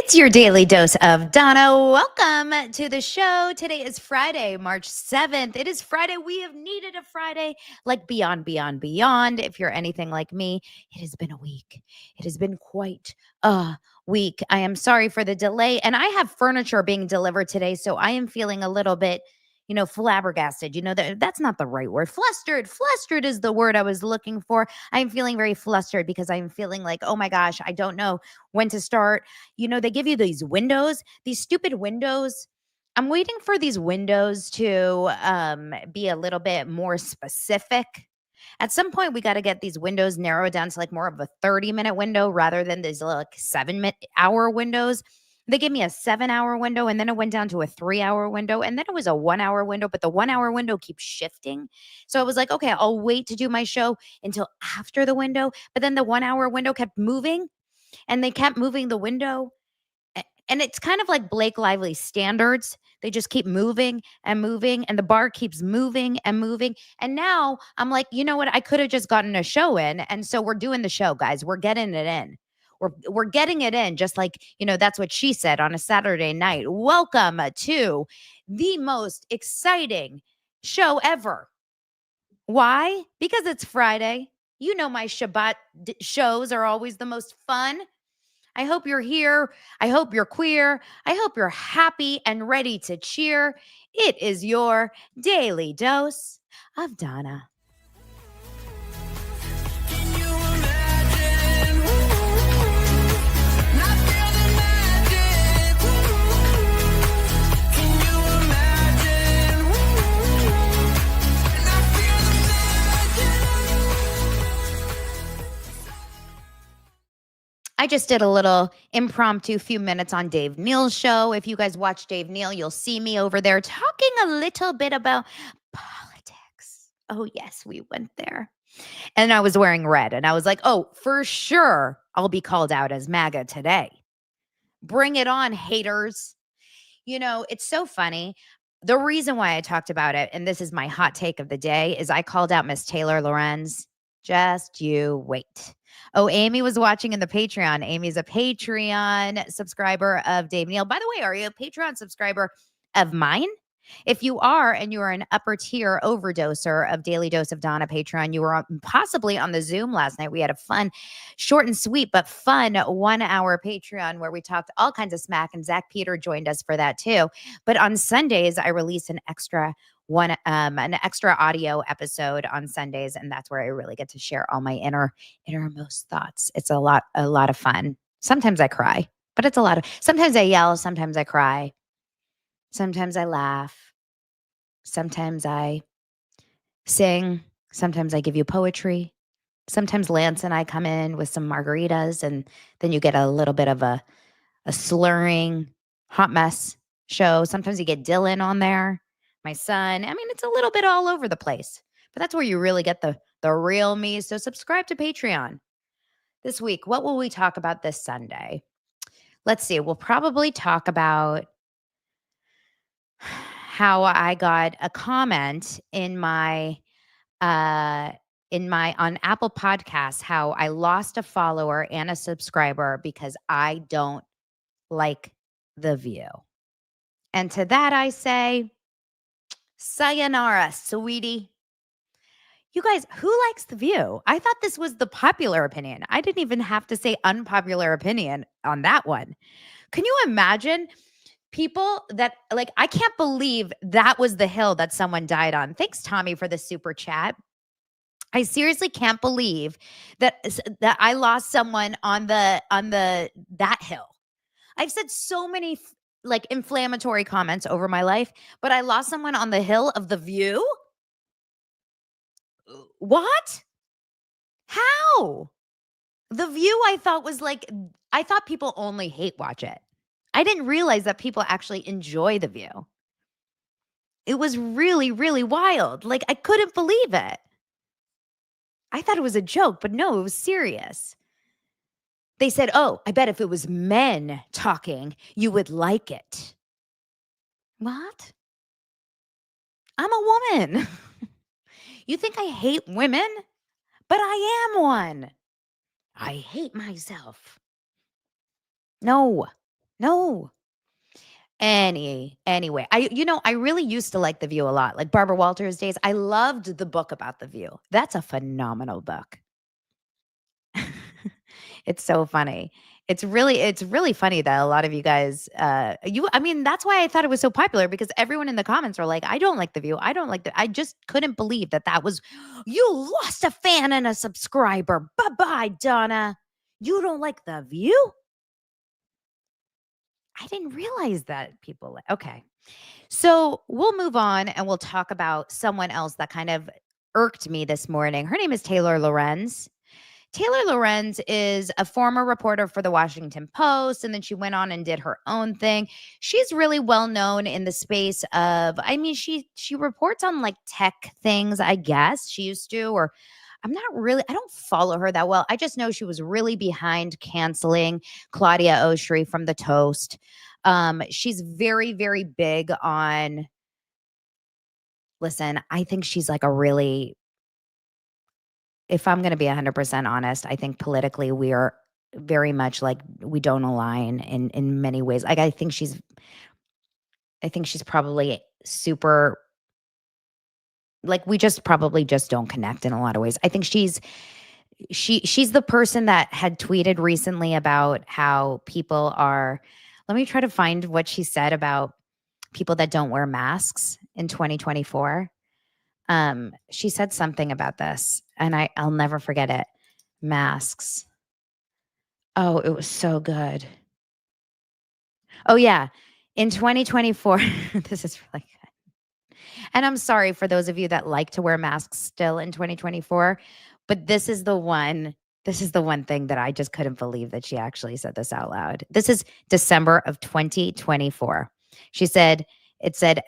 It's your daily dose of Donna. Welcome to the show. Today is Friday, March 7th. It is Friday. We have needed a Friday like beyond. If you're anything like me, it has been a week. It has been quite a week. I am sorry for the delay. And I have furniture being delivered today, so I am feeling a little bit flabbergasted. That's not the right word. Flustered is the word I was looking for. I'm feeling very flustered because I'm feeling like, oh my gosh, I don't know when to start. They give you these windows, these stupid windows. I'm waiting for these windows to be a little bit more specific. At some point, we got to get these windows narrowed down to like more of a 30-minute window rather than these like 7-hour windows. They gave me a 7-hour window, and then it went down to a 3-hour window, and then it was a 1-hour window, but the 1-hour window keeps shifting. So I was like, okay, I'll wait to do my show until after the window. But then the 1-hour window kept moving, and they kept moving the window. And it's kind of like Blake Lively standards. They just keep moving and moving, and the bar keeps moving and moving. And now I'm like, you know what? I could have just gotten a show in. And so we're doing the show, guys. We're getting it in. We're getting it in, just like, that's what she said on a Saturday night. Welcome to the most exciting show ever. Why? Because it's Friday. My Shabbat shows are always the most fun. I hope you're here. I hope you're queer. I hope you're happy and ready to cheer. It is your daily dose of Donna. I just did a little impromptu few minutes on Dave Neal's show. If you guys watch Dave Neal, you'll see me over there talking a little bit about politics. Oh, yes, we went there. And I was wearing red, and I was like, oh, for sure, I'll be called out as MAGA today. Bring it on, haters. It's so funny. The reason why I talked about it, and this is my hot take of the day, is I called out Miss Taylor Lorenz. Just you wait. Oh, Amy was watching in the Patreon. Amy's a Patreon subscriber of Dave Neal. By the way, are you a Patreon subscriber of mine? If you are, and you are an upper tier overdoser of Daily Dose of Donna Patreon, you were possibly on the Zoom last night. We had a fun, short and sweet, but fun 1-hour Patreon where we talked all kinds of smack, and Zach Peter joined us for that too. But on Sundays, I release an extra audio episode on Sundays, and that's where I really get to share all my innermost thoughts. It's a lot of fun. Sometimes I cry, but it's sometimes I yell, sometimes I cry. Sometimes I laugh. Sometimes I sing. Sometimes I give you poetry. Sometimes Lance and I come in with some margaritas, and then you get a little bit of a slurring hot mess show. Sometimes you get Dylan on there, my son. I mean, it's a little bit all over the place, but that's where you really get the real me. So subscribe to Patreon. This week, what will we talk about this Sunday? Let's see. We'll probably talk about how I got a comment on Apple Podcasts, how I lost a follower and a subscriber because I don't like The View. And to that I say, sayonara, sweetie. You guys, who likes The View? I thought this was the popular opinion. I didn't even have to say unpopular opinion on that one. Can you imagine people that, like, I can't believe that was the hill that someone died on. Thanks, Tommy, for the super chat. I seriously can't believe that I lost someone on that hill. I've said so many like inflammatory comments over my life, but I lost someone on the hill of The View? What? How? The View, I thought people only hate watch it. I didn't realize that people actually enjoy The View. It was really, really wild. Like, I couldn't believe it. I thought it was a joke, but no, it was serious. They said, oh, I bet if it was men talking, you would like it. What? I'm a woman. You think I hate women? But I am one. I hate myself. No. No. Anyway, I really used to like The View a lot, like Barbara Walters days. I loved the book about The View. That's a phenomenal book. It's so funny. It's really funny that a lot of you guys, I mean, that's why I thought it was so popular because everyone in the comments were like, "I don't like The View. I don't like the." I just couldn't believe that that was you lost a fan and a subscriber. Bye-bye, Donna. You don't like The View? I didn't realize that people okay. So we'll move on and we'll talk about someone else that kind of irked me this morning. Her name is Taylor Lorenz. Taylor Lorenz is a former reporter for the Washington Post, and then she went on and did her own thing. She's really well known in the space of, I mean, she reports on like tech things, I guess. She used to, or I'm not really, I don't follow her that well. I just know she was really behind canceling Claudia Oshry from the Toast. She's very, very big on, listen, I think she's like a really, if I'm gonna be 100% honest, I think politically we are very much like we don't align in many ways. Like, I think she's probably super, like, we just probably just don't connect in a lot of ways. I think she's the person that had tweeted recently about how people are, let me try to find what she said about people that don't wear masks in 2024. She said something about this, and I'll never forget it. Masks. Oh, it was so good. Oh, yeah. In 2024 this is really good. And I'm sorry for those of you that like to wear masks still in 2024, but this is the one thing that I just couldn't believe that she actually said this out loud. This is December of 2024. She said it said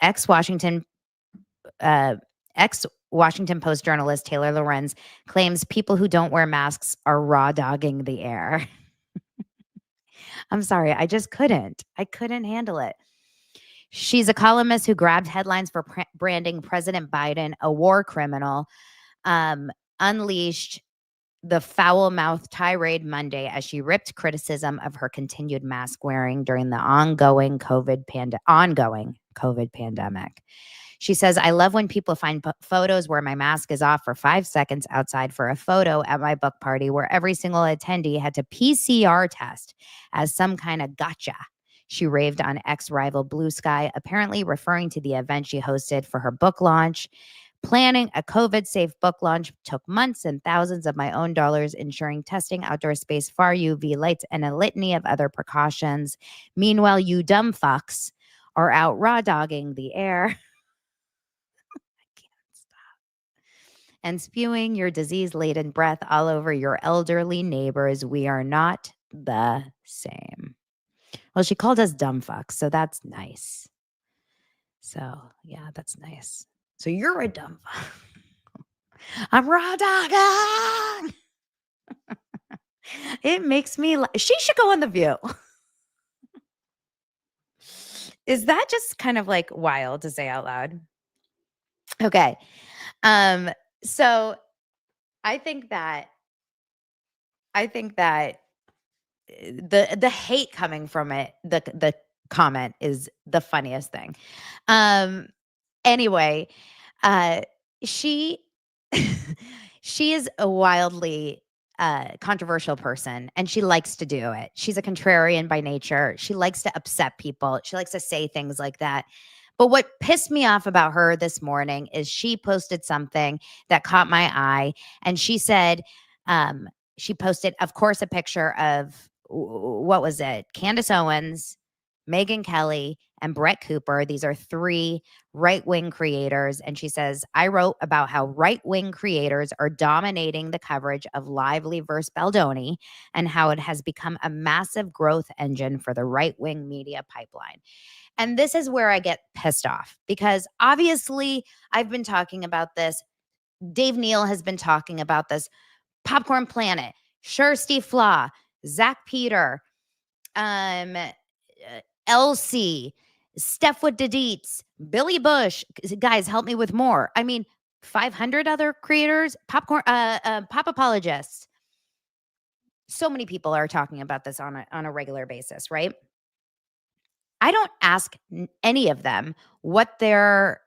uh, ex Washington Post journalist Taylor Lorenz claims people who don't wear masks are raw dogging the air. I'm sorry, I just couldn't. I couldn't handle it. She's a columnist who grabbed headlines for branding President Biden a war criminal, um, unleashed the foul-mouthed tirade Monday as she ripped criticism of her continued mask wearing during the ongoing COVID pandemic. She says, I love when people find photos where my mask is off for 5 seconds outside for a photo at my book party where every single attendee had to PCR test as some kind of gotcha. She raved on ex-rival Blue Sky, apparently referring to the event she hosted for her book launch. Planning a COVID-safe book launch took months and thousands of my own dollars, ensuring testing, outdoor space, far UV lights, and a litany of other precautions. Meanwhile, you dumb fucks are out raw dogging the air and spewing your disease-laden breath all over your elderly neighbors. We are not the same. Well, she called us dumb fucks, so that's nice. So, yeah, that's nice. So you're a dumb fuck. I'm raw dogging. It makes me she should go on The View. Is that just kind of like wild to say out loud? Okay. Um, so I think that the hate coming from it, the comment is the funniest thing. Um, anyway, uh, she she is a wildly controversial person and she likes to do it. She's a contrarian by nature. She likes to upset people. She likes to say things like that. But what pissed me off about her this morning is she posted something that caught my eye. And she said, she posted, of course, a picture of what was it? Candace Owens, Megyn Kelly, and Brett Cooper. These are three right wing creators. And she says, I wrote about how right wing creators are dominating the coverage of Lively versus Baldoni and how it has become a massive growth engine for the right wing media pipeline. And this is where I get pissed off because obviously I've been talking about this. Dave Neal has been talking about this. Popcorn Planet, Sure Steve Flaw, Zach Peter, Elsie, Steph with the Deets, Billy Bush. Guys, help me with more. I mean, 500 other creators, pop apologists. So many people are talking about this on a regular basis, right? I don't ask any of them what their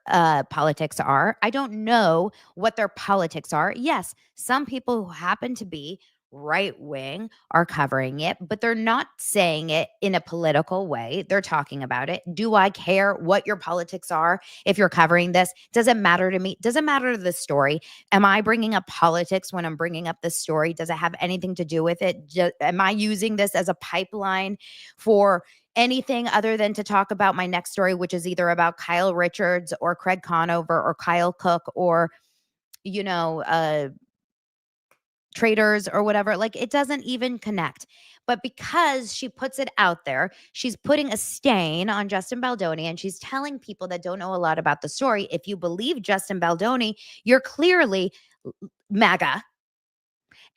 politics are. I don't know what their politics are. Yes, some people who happen to be right wing are covering it, but they're not saying it in a political way. They're talking about it. Do I care what your politics are if you're covering this? Does it matter to me? Does it matter to the story? Am I bringing up politics when I'm bringing up this story? Does it have anything to do with it? Am I using this as a pipeline for anything other than to talk about my next story, which is either about Kyle Richards or Craig Conover or Kyle Cook or, you know, Traitors or whatever? Like, it doesn't even connect. But because she puts it out there, she's putting a stain on Justin Baldoni, and she's telling people that don't know a lot about the story, if you believe Justin Baldoni, you're clearly MAGA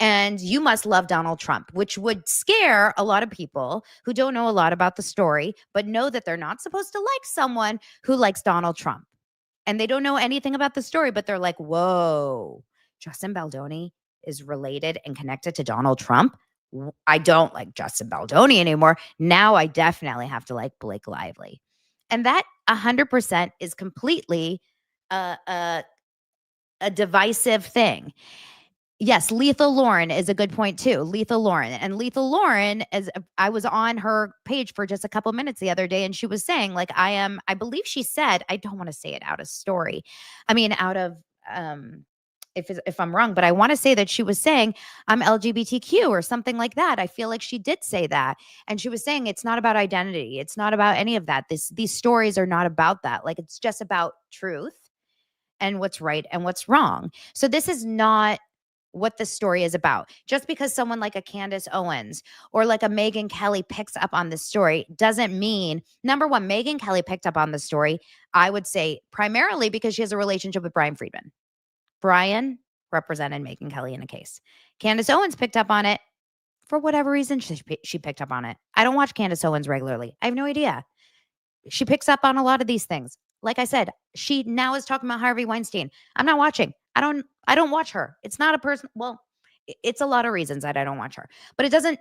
and you must love Donald Trump, which would scare a lot of people who don't know a lot about the story, but know that they're not supposed to like someone who likes Donald Trump. And they don't know anything about the story, but they're like, whoa, Justin Baldoni is related and connected to Donald Trump. I don't like Justin Baldoni anymore. Now I definitely have to like Blake Lively. And that 100% is completely a, a, a divisive thing. Yes, Lethal Lauren is a good point too. Lethal Lauren. And Lethal Lauren is I was on her page for just a couple minutes the other day, and she was saying, like, I believe she said, I don't want to say it out of story. I mean, out of if I'm wrong, but I want to say that she was saying I'm LGBTQ or something like that. I feel like she did say that. And she was saying it's not about identity. It's not about any of that. These stories are not about that. Like, it's just about truth and what's right and what's wrong. So this is not what the story is about. Just because someone like a Candace Owens or like a Megyn Kelly picks up on this story doesn't mean, number one, Megyn Kelly picked up on the story, I would say primarily because she has a relationship with Brian Friedman. Brian represented Megyn Kelly in a case. Candace Owens picked up on it for whatever reason she picked up on it. I don't watch Candace Owens regularly. I have no idea. She picks up on a lot of these things. Like I said, she now is talking about Harvey Weinstein. I'm not watching. I don't watch her. It's not a person. Well, it's a lot of reasons that I don't watch her. But it doesn't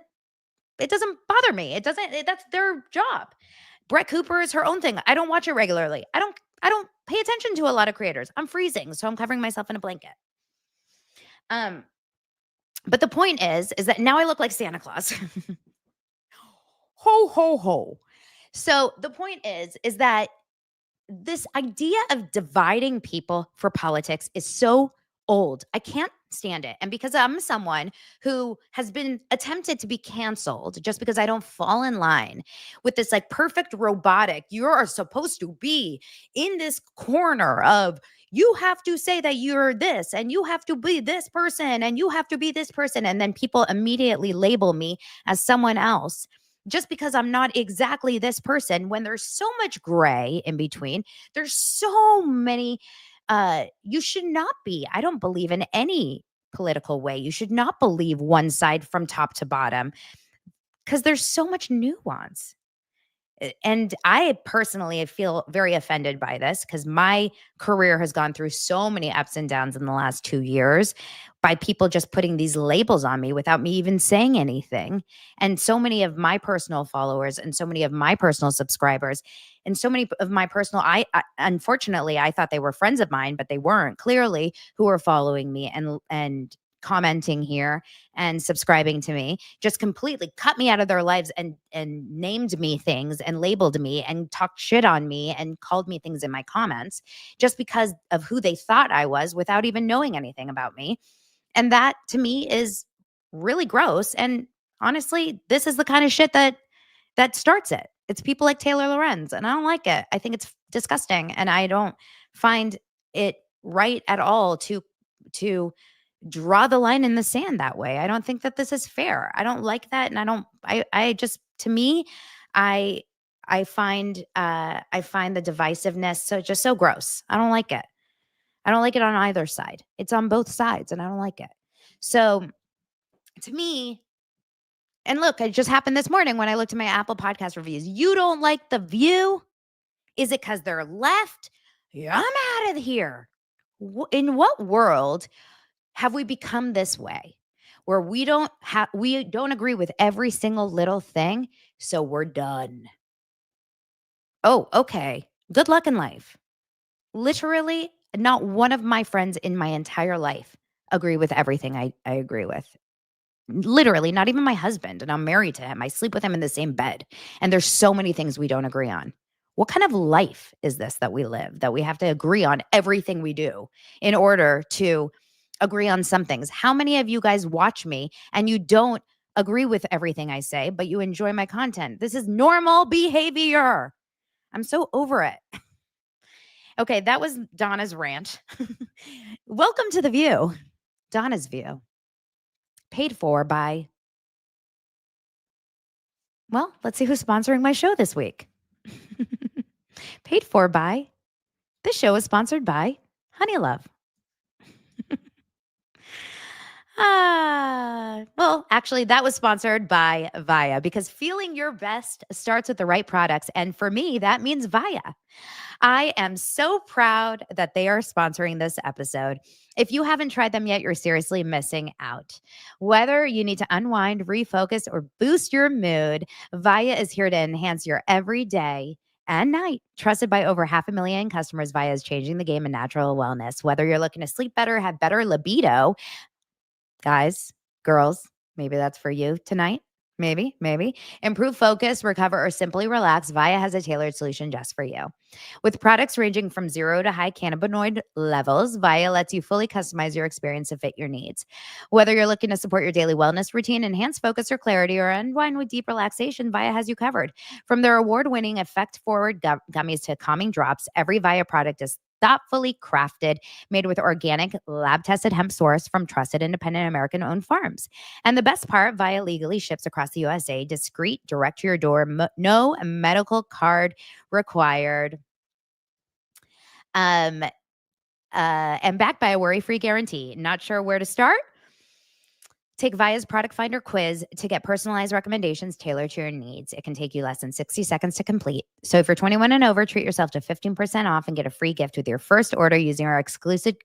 bother me. That's their job. Brett Cooper is her own thing. I don't watch it regularly. I don't pay attention to a lot of creators. I'm freezing, so I'm covering myself in a blanket. But the point is that now I look like Santa Claus. Ho ho ho. So the point is that this idea of dividing people for politics is so old. I can't stand it. And because I'm someone who has been attempted to be canceled just because I don't fall in line with this like perfect robotic, you are supposed to be in this corner of you have to say that you're this and you have to be this person and you have to be this person. And then people immediately label me as someone else just because I'm not exactly this person when there's so much gray in between. There's so many you should not be. I don't believe in any political way. You should not believe one side from top to bottom because there's so much nuance. And I personally feel very offended by this because my career has gone through so many ups and downs in the last 2 years by people just putting these labels on me without me even saying anything. And so many of my personal followers and so many of my personal subscribers and so many of my personal unfortunately I thought they were friends of mine, but they weren't clearly, who were following me and commenting here and subscribing to me just completely cut me out of their lives and named me things and labeled me and talked shit on me and called me things in my comments just because of who they thought I was without even knowing anything about me. And that to me is really gross. And honestly, this is the kind of shit that starts it. It's people like Taylor Lorenz, and I don't like it. I think it's disgusting, and I don't find it right at all to draw the line in the sand that way. I don't think that this is fair. I don't like that, and I just, to me, I I find the divisiveness so gross. I don't like it. I don't like it on either side. It's on both sides and I don't like it. So to me, and look, it just happened this morning when I looked at my Apple Podcast reviews. You don't like The View? Is it because they're left? Yeah, I'm out of here. In what world have we become this way where we don't agree with every single little thing, so we're done? Oh, okay. Good luck in life. Literally, not one of my friends in my entire life agree with everything I agree with. Literally, not even my husband, and I'm married to him. I sleep with him in the same bed, and there's so many things we don't agree on. What kind of life is this that we live, that we have to agree on everything we do in order to agree on some things? How many of you guys watch me and you don't agree with everything I say, but you enjoy my content? This is normal behavior. I'm so over it. Okay, that was Donna's rant. Welcome to The View, Donna's View, paid for by, well, let's see who's sponsoring my show this week. Paid for by, this show is sponsored by HONEYLOVE. Well, actually, that was sponsored by VIIA, because feeling your best starts with the right products. And for me, that means VIIA. I am so proud that they are sponsoring this episode. If you haven't tried them yet, you're seriously missing out. Whether you need to unwind, refocus, or boost your mood, VIIA is here to enhance your everyday and night. Trusted by over 500,000 customers, VIIA is changing the game in natural wellness. Whether you're looking to sleep better, have better libido, guys, girls, maybe that's for you tonight. Maybe. Improve focus, recover, or simply relax, VIIA has a tailored solution just for you. With products ranging from 0 to high cannabinoid levels, VIIA lets you fully customize your experience to fit your needs. Whether you're looking to support your daily wellness routine, enhance focus or clarity, or unwind with deep relaxation, VIIA has you covered. From their award-winning effect-forward gummies to calming drops, every VIIA product is thoughtfully crafted, made with organic, lab-tested hemp source from trusted independent American-owned farms. And the best part, VIIA legally ships across the USA, discreet, direct to your door, no medical card required. And backed by a worry-free guarantee. Not sure where to start? Take VIIA's Product Finder quiz to get personalized recommendations tailored to your needs. It can take you less than 60 seconds to complete. So if you're 21 and over, treat yourself to 15% off and get a free gift with your first order using our exclusive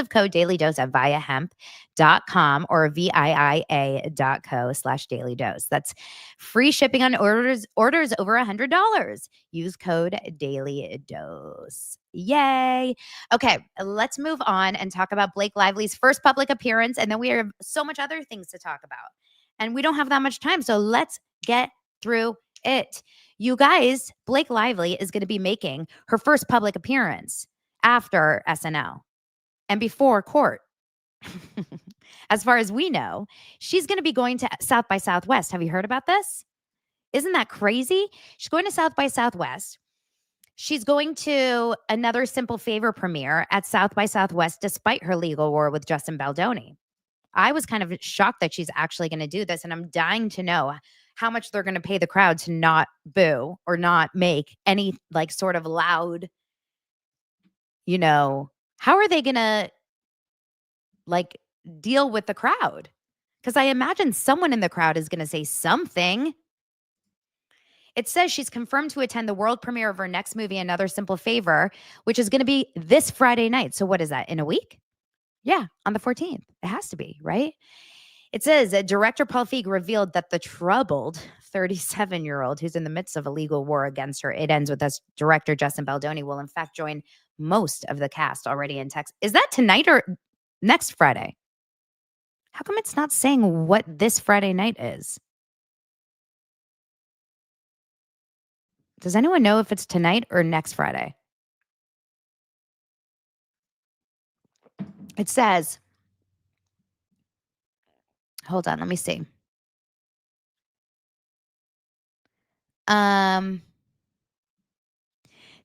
code Daily Dose at VIIAHemp.com or VIIA.co/Daily Dose. That's free shipping on orders over $100. Use code Daily Dose. Yay. Okay, let's move on and talk about Blake Lively's first public appearance. And then we have so much other things to talk about. And we don't have that much time. So let's get through it. You guys, Blake Lively is going to be making her first public appearance after SNL and before court. As far as we know, she's going to be going to South by Southwest. Have you heard about this? Isn't that crazy? She's going to South by Southwest. She's going to another Simple Favor premiere at South by Southwest despite her legal war with Justin Baldoni. I was kind of shocked that she's actually going to do this, and I'm dying to know how much they're going to pay the crowd to not boo or not make any like sort of loud, how are they going to like deal with the crowd? Because I imagine someone in the crowd is going to say something. It says she's confirmed to attend the world premiere of her next movie, Another Simple Favor, which is going to be this Friday night. So what is that, in a week? Yeah, on the 14th. It has to be, right? It says director Paul Feig revealed that the troubled 37-year-old who's in the midst of a legal war against her, it ends with us, director Justin Baldoni will in fact join most of the cast already in Texas. Is that tonight or next Friday? How come it's not saying what this Friday night is? Does anyone know if it's tonight or next Friday? It says, hold on, let me see.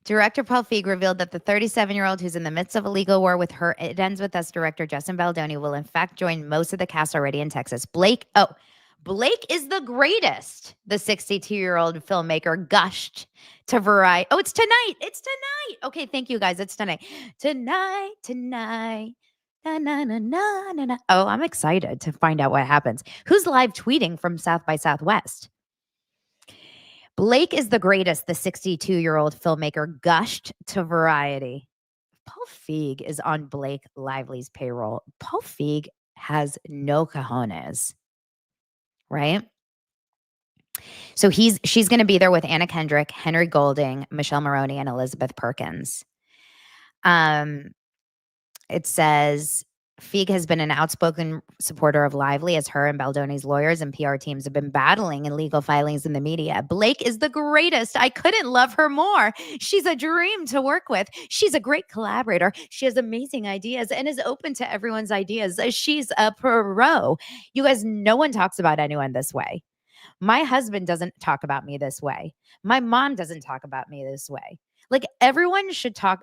Director Paul Feig revealed that the 37-year-old who's in the midst of a legal war with her, it ends with us, director Justin Baldoni will in fact join most of the cast already in Texas. Blake is the greatest, the 62-year-old filmmaker gushed to Variety. Oh, it's tonight. Okay, thank you guys. It's tonight. Tonight. Na, na, na, na, na, na. Oh, I'm excited to find out what happens. Who's live tweeting from South by Southwest? Blake is the greatest, the 62-year-old filmmaker gushed to Variety. Paul Feig is on Blake Lively's payroll. Paul Feig has no cojones, right? So she's gonna be there with Anna Kendrick, Henry Golding, Michelle Maroney, and Elizabeth Perkins. Um, it says Feig has been an outspoken supporter of Lively as her and Baldoni's lawyers and PR teams have been battling in legal filings in the media. Blake is the greatest. I couldn't love her more. She's a dream to work with. She's a great collaborator. She has amazing ideas and is open to everyone's ideas. She's a pro. You guys, no one talks about anyone this way. My husband doesn't talk about me this way. My mom doesn't talk about me this way. Like everyone should have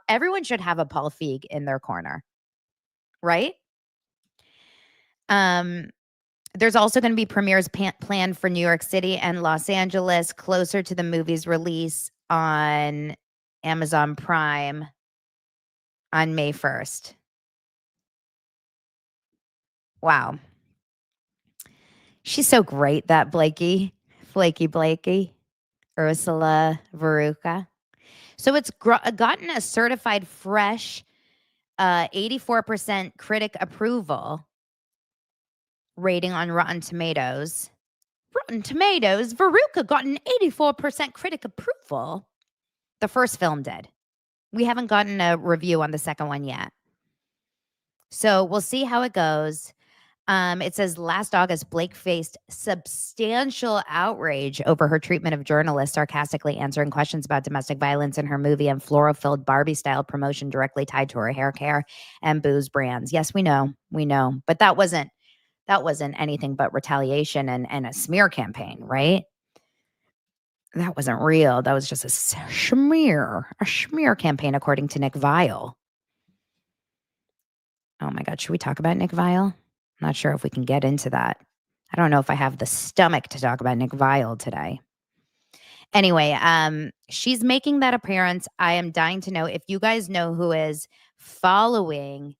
a Paul Feig in their corner, right? Um, there's also going to be premieres planned for New York City and Los Angeles closer to the movie's release on Amazon Prime on May 1st. Wow. She's so great, that Blakey, Ursula Veruca. So it's gotten a certified fresh 84% critic approval rating on Rotten Tomatoes. Rotten Tomatoes, Veruca got an 84% critic approval. The first film did. We haven't gotten a review on the second one yet. So we'll see how it goes. It says last August, Blake faced substantial outrage over her treatment of journalists sarcastically answering questions about domestic violence in her movie and floral-filled Barbie-style promotion directly tied to her hair care and booze brands. Yes, we know. But that wasn't anything but retaliation and a smear campaign, right? That wasn't real. That was just a smear campaign, according to Nick Viall. Oh my God, should we talk about Nick Viall? I'm not sure if we can get into that. I don't know if I have the stomach to talk about Nick Viall today. Anyway, she's making that appearance. I am dying to know if you guys know who is following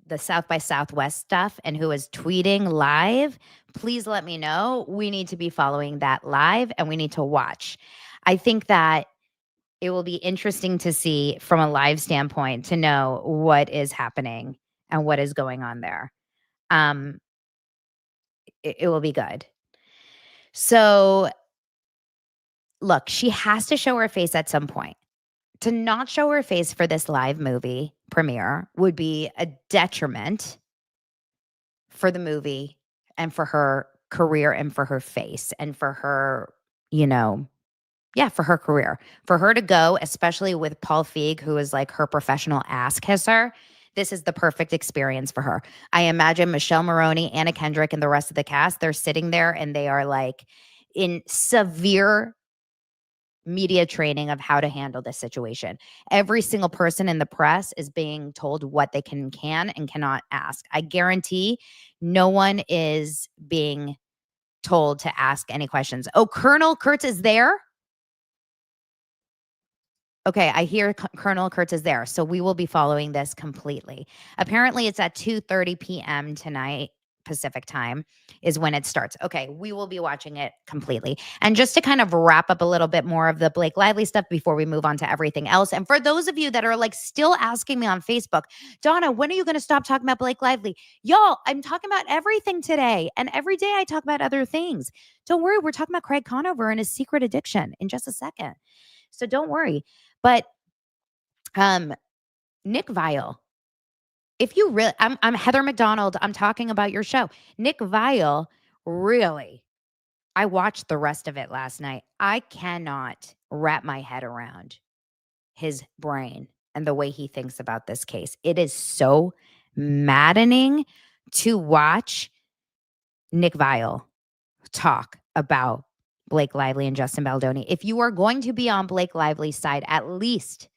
the South by Southwest stuff and who is tweeting live. Please let me know. We need to be following that live and we need to watch. I think that it will be interesting to see from a live standpoint to know what is happening and what is going on there. It will be good. So, look, she has to show her face at some point. To not show her face for this live movie premiere would be a detriment for the movie and for her career and for her face and for her, for her career. For her to go, especially with Paul Feig, who is like her professional ass kisser, this is the perfect experience for her. I imagine Michelle Maroney, Anna Kendrick, and the rest of the cast, they're sitting there and they are like in severe media training of how to handle this situation. Every single person in the press is being told what they can and cannot ask. I guarantee no one is being told to ask any questions. Oh, Colonel Kurtz is there? Okay, I hear Colonel Kurtz is there, so we will be following this completely. Apparently, it's at 2:30 p.m. tonight, Pacific time, is when it starts. Okay, we will be watching it completely. And just to kind of wrap up a little bit more of the Blake Lively stuff before we move on to everything else, and for those of you that are like still asking me on Facebook, Donna, when are you going to stop talking about Blake Lively? Y'all, I'm talking about everything today, and every day I talk about other things. Don't worry, we're talking about Craig Conover and his secret addiction in just a second. So don't worry. But Nick Viall, if you really, I'm Heather McDonald. I'm talking about your show. Nick Viall, really, I watched the rest of it last night. I cannot wrap my head around his brain and the way he thinks about this case. It is so maddening to watch Nick Viall talk about Blake Lively and Justin Baldoni. If you are going to be on Blake Lively's side, at least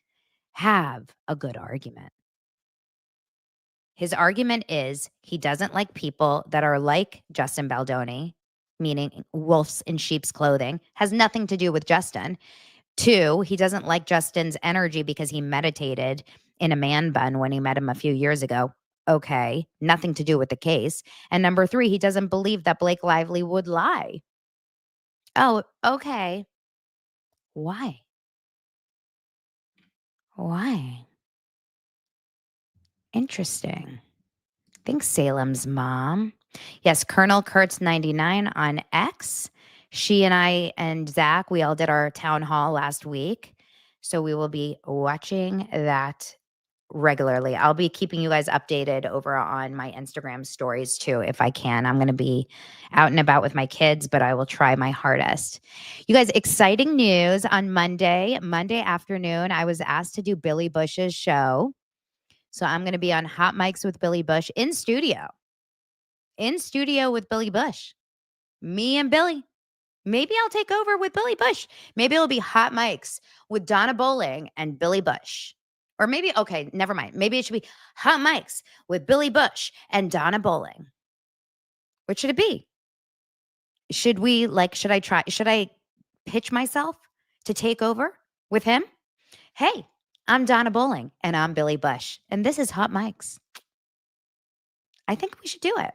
have a good argument. His argument is he doesn't like people that are like Justin Baldoni, meaning wolves in sheep's clothing, has nothing to do with Justin. 2, he doesn't like Justin's energy because he meditated in a man bun when he met him a few years ago. Okay, nothing to do with the case. And number 3, he doesn't believe that Blake Lively would lie. Oh, okay. Why? Why? Interesting. Thanks, Salem's mom. Yes, Colonel Kurtz 99 on X. She and I and Zach, we all did our town hall last week. So we will be watching that regularly. I'll be keeping you guys updated over on my Instagram stories too, if I can. I'm going to be out and about with my kids, but I will try my hardest. You guys, exciting news on Monday afternoon. I was asked to do Billy Bush's show. So I'm going to be on Hot Mics with Billy Bush in studio with Billy Bush. Me and Billy. Maybe I'll take over with Billy Bush. Maybe it'll be Hot Mics with Donna Bowling and Billy Bush. Or maybe, okay, never mind. Maybe it should be Hot Mics with Billy Bush and Donna Bowling. What should it be? Should I pitch myself to take over with him? Hey, I'm Donna Bowling and I'm Billy Bush. And this is Hot Mics. I think we should do it.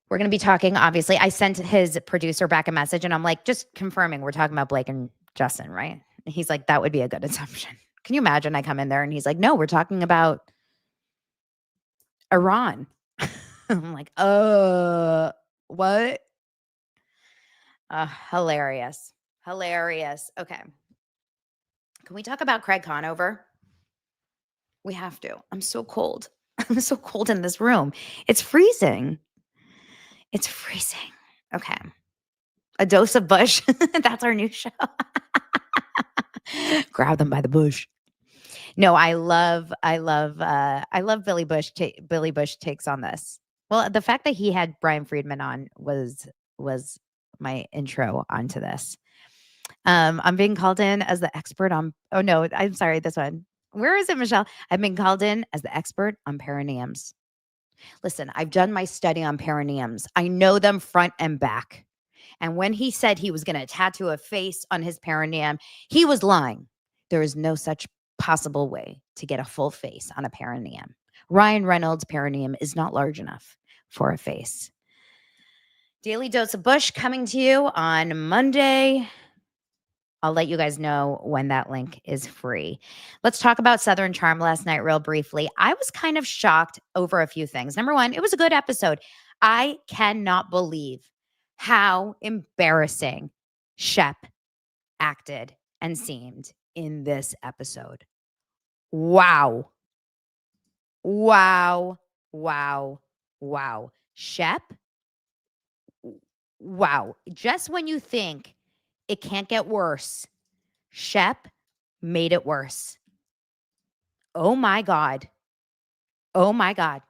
We're going to be talking, obviously. I sent his producer back a message and I'm like, just confirming we're talking about Blake and Justin, right? And he's like, that would be a good assumption. Can you imagine I come in there and he's like, no, we're talking about Iran. I'm like, what? Hilarious. Hilarious. Okay. Can we talk about Craig Conover? We have to. I'm so cold. I'm so cold in this room. It's freezing. It's freezing. Okay. A dose of Bush. That's our new show. Grab them by the bush. No, I love Billy Bush. Billy Bush takes on this. Well, the fact that he had Brian Friedman on was my intro onto this. I'm being called in as the expert on. Oh no, I'm sorry. This one. Where is it, Michelle? I've been called in as the expert on perineums. Listen, I've done my study on perineums. I know them front and back. And when he said he was going to tattoo a face on his perineum, he was lying. There is no such possible way to get a full face on a perineum. Ryan Reynolds' perineum is not large enough for a face. Daily Dose of Bush coming to you on Monday. I'll let you guys know when that link is free. Let's talk about Southern Charm last night real briefly. I was kind of shocked over a few things. Number one, it was a good episode. I cannot believe how embarrassing Shep acted and seemed in this episode. Wow. Wow. Wow. Wow. Shep. Wow. Just when you think it can't get worse, Shep made it worse. Oh my God. Oh my God.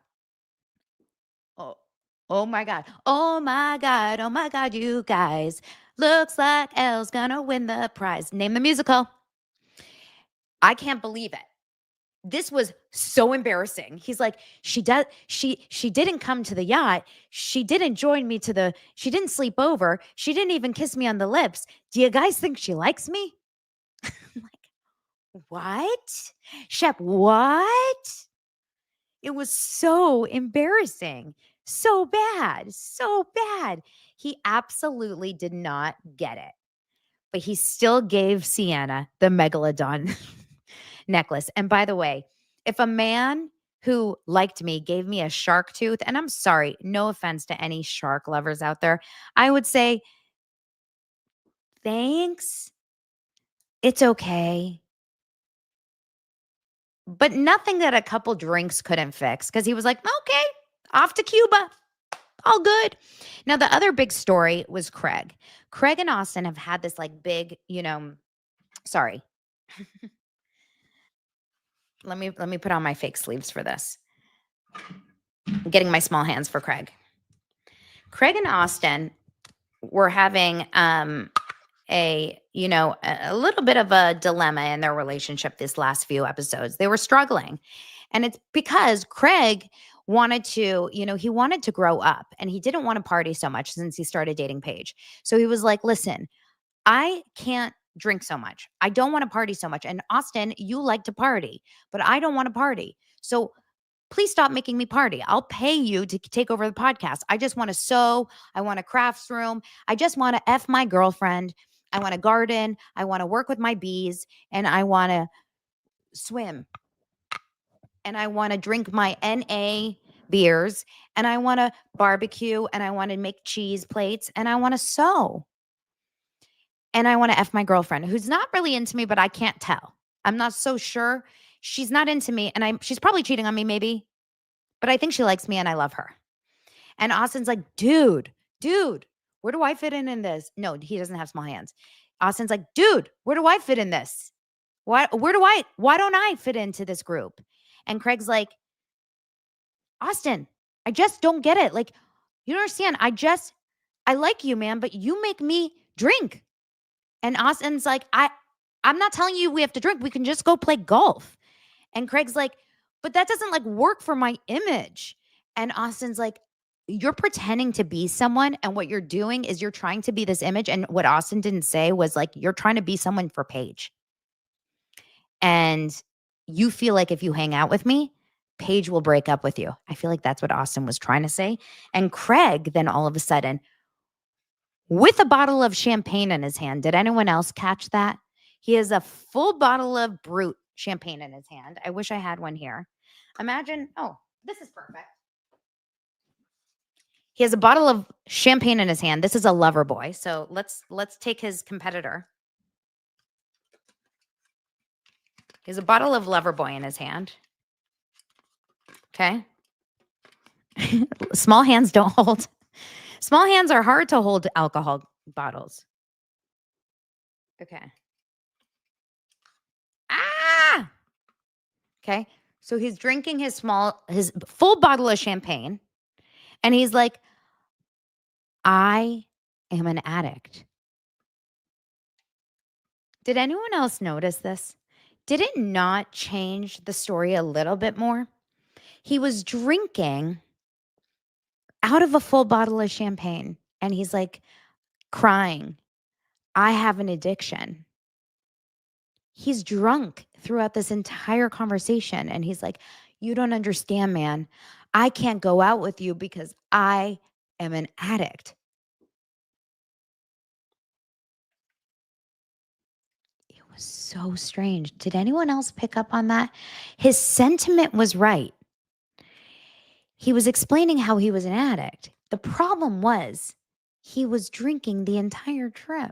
Oh my God. Oh my God. Oh my God, you guys. Looks like Elle's gonna win the prize. Name the musical. I can't believe it. This was so embarrassing. He's like, she didn't come to the yacht. She didn't join me she didn't sleep over. She didn't even kiss me on the lips. Do you guys think she likes me? I'm like, what? Shep, what? It was so embarrassing. So bad. So bad. He absolutely did not get it. But he still gave Sienna the megalodon necklace. And by the way, if a man who liked me gave me a shark tooth, and I'm sorry, no offense to any shark lovers out there, I would say, thanks. It's okay. But nothing that a couple drinks couldn't fix, because he was like, okay, off to Cuba. All good. Now, the other big story was Craig. Craig and Austin have had this like big, sorry. Let me put on my fake sleeves for this. I'm getting my small hands for Craig. Craig and Austin were having a little bit of a dilemma in their relationship this last few episodes. They were struggling. And it's because Craig wanted to, he wanted to grow up and he didn't want to party so much since he started dating Paige. So he was like, listen, I can't drink so much. I don't want to party so much. And Austin, you like to party, but I don't want to party. So please stop making me party. I'll pay you to take over the podcast. I just want to sew. I want a crafts room. I just want to F my girlfriend. I want to garden. I want to work with my bees and I want to swim. And I want to drink my NA beers, and I want to barbecue, and I want to make cheese plates, and I want to sew. And I want to F my girlfriend, who's not really into me, but I can't tell. I'm not so sure. She's not into me, and she's probably cheating on me, maybe, but I think she likes me and I love her. And Austin's like, dude, where do I fit in this? No, he doesn't have small hands. Austin's like, dude, where do I fit in this? Why don't I fit into this group? And Craig's like, Austin, I just don't get it. Like, you don't understand. I like you, man, but you make me drink. And Austin's like, I'm not telling you we have to drink. We can just go play golf. And Craig's like, but that doesn't like work for my image. And Austin's like, you're pretending to be someone, and what you're doing is you're trying to be this image. And what Austin didn't say was like, you're trying to be someone for Paige. And you feel like if you hang out with me, Paige will break up with you. I feel like that's what Austin was trying to say. And Craig then all of a sudden, with a bottle of champagne in his hand. Did anyone else catch that? He has a full bottle of Brut champagne in his hand. I wish I had one here. Imagine, oh, this is perfect. He has a bottle of champagne in his hand. This is a lover boy. So let's take his competitor. He has a bottle of lover boy in his hand. Okay. Small hands don't hold. Small hands are hard to hold alcohol bottles. Okay. Ah! Okay. So he's drinking his full bottle of champagne. And he's like, I am an addict. Did anyone else notice this? Did it not change the story a little bit more? He was drinking out of a full bottle of champagne, and he's like crying, I have an addiction. He's drunk throughout this entire conversation, and he's like, you don't understand, man. I can't go out with you because I am an addict. It was so strange. Did anyone else pick up on that? His sentiment was right. He was explaining how he was an addict. The problem was he was drinking the entire trip.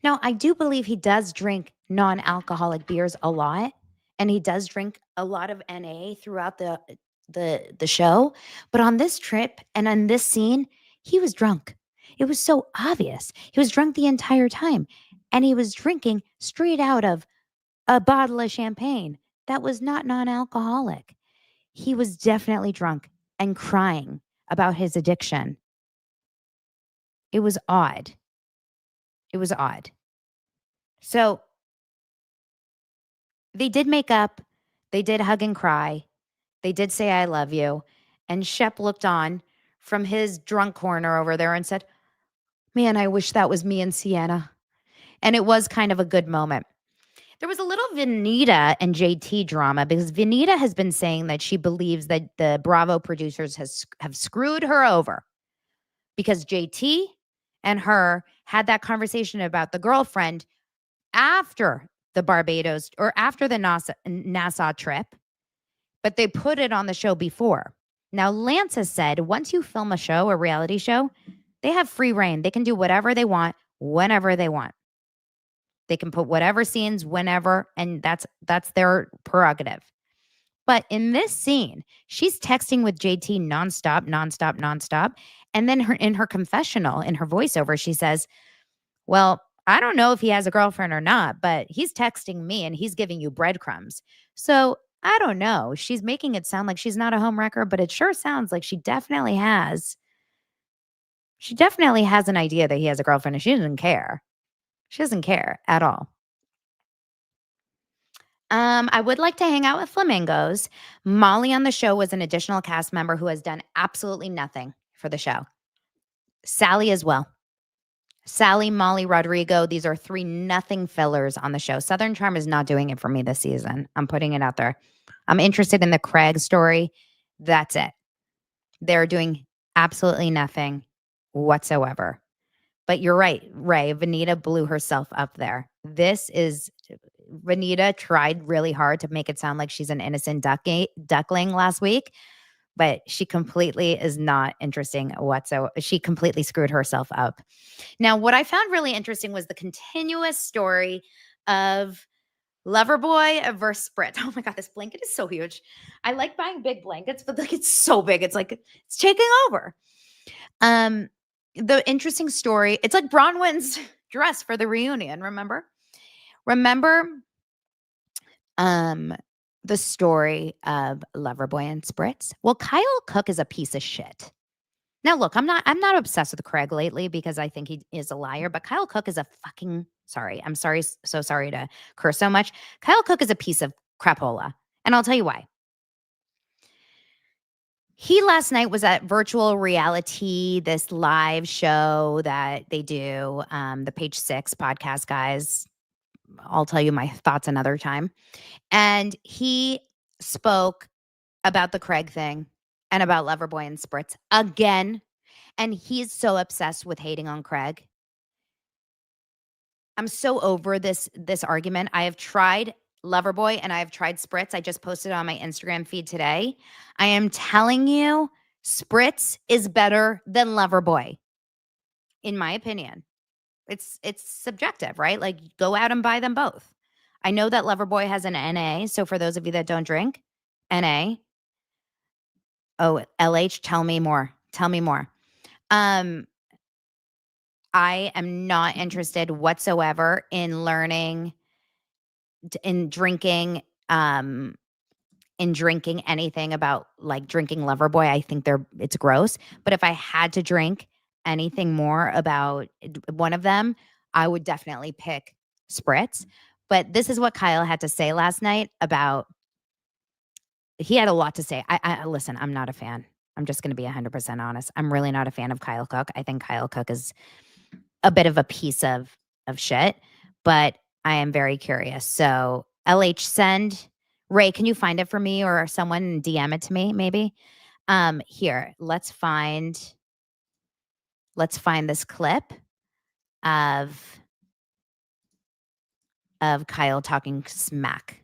Now, I do believe he does drink non-alcoholic beers a lot, and he does drink a lot of NA throughout the show. But on this trip and on this scene, he was drunk. It was so obvious. He was drunk the entire time, and he was drinking straight out of a bottle of champagne that was not non-alcoholic. He was definitely drunk and crying about his addiction. It was odd. It was odd. So they did make up. They did hug and cry. They did say, I love you. And Shep looked on from his drunk corner over there and said, man, I wish that was me and Sienna. And it was kind of a good moment. There was a little Venita and JT drama because Venita has been saying that she believes that the Bravo producers have screwed her over because JT and her had that conversation about the girlfriend after the Barbados or after the Nassau trip, but they put it on the show before. Now, Lance has said once you film a show, a reality show, they have free reign. They can do whatever they want, whenever they want. They can put whatever scenes whenever, and that's their prerogative. But in this scene, she's texting with JT nonstop. And then in her confessional, in her voiceover, she says, well, I don't know if he has a girlfriend or not, but he's texting me and he's giving you breadcrumbs. So I don't know. She's making it sound like she's not a homewrecker, but it sure sounds like she definitely has. She definitely has an idea that he has a girlfriend and she doesn't care. She doesn't care at all. I would like to hang out with flamingos. Molly on the show was an additional cast member who has done absolutely nothing for the show. Sally as well. Sally, Molly, Rodrigo, these are 3 nothing fillers on the show. Southern Charm is not doing it for me this season. I'm putting it out there. I'm interested in the Craig story. That's it. They're doing absolutely nothing whatsoever. But you're right, Ray. Venita blew herself up there. Venita tried really hard to make it sound like she's an innocent duckling last week. but she completely is not interesting whatsoever. She completely screwed herself up. Now, what I found really interesting was the continuous story of Loverboy versus Spritz. Oh my God, this blanket is so huge. I like buying big blankets, but like it's so big. It's like it's taking over. The interesting story, it's like Bronwyn's dress for the reunion, remember? Remember the story of Loverboy and Spritz? Well, Kyle Cook is a piece of shit. Now, look, I'm not obsessed with Craig lately because I think he is a liar, but Kyle Cook is a fucking sorry. I'm sorry, so sorry to curse so much. Kyle Cook is a piece of crapola, and I'll tell you why. He last night was at Virtual Reality, this live show that they do, the Page Six podcast guys. I'll tell you my thoughts another time. And he spoke about the Craig thing and about Loverboy and Spritz again. And he's so obsessed with hating on Craig. I'm so over this argument. I have tried Loverboy and I have tried Spritz. I just posted on my Instagram feed today. I am telling you, Spritz is better than Loverboy, in my opinion. It's subjective, right? Like go out and buy them both. I know that Loverboy has an NA. So for those of you that don't drink, NA. Oh, LH, tell me more. Tell me more. I am not interested whatsoever in learning, in drinking anything about like drinking Loverboy. I think it's gross. But if I had to drink anything more about one of them, I would definitely pick Spritz. But this is what Kyle had to say last night about. He had a lot to say. I listen. I'm not a fan. I'm just going to be 100% honest. I'm really not a fan of Kyle Cook. I think Kyle Cook is a bit of a piece of shit, but I am very curious. So LH, send Ray, can you find it for me or someone DM it to me maybe? Here, let's find this clip of Kyle talking smack.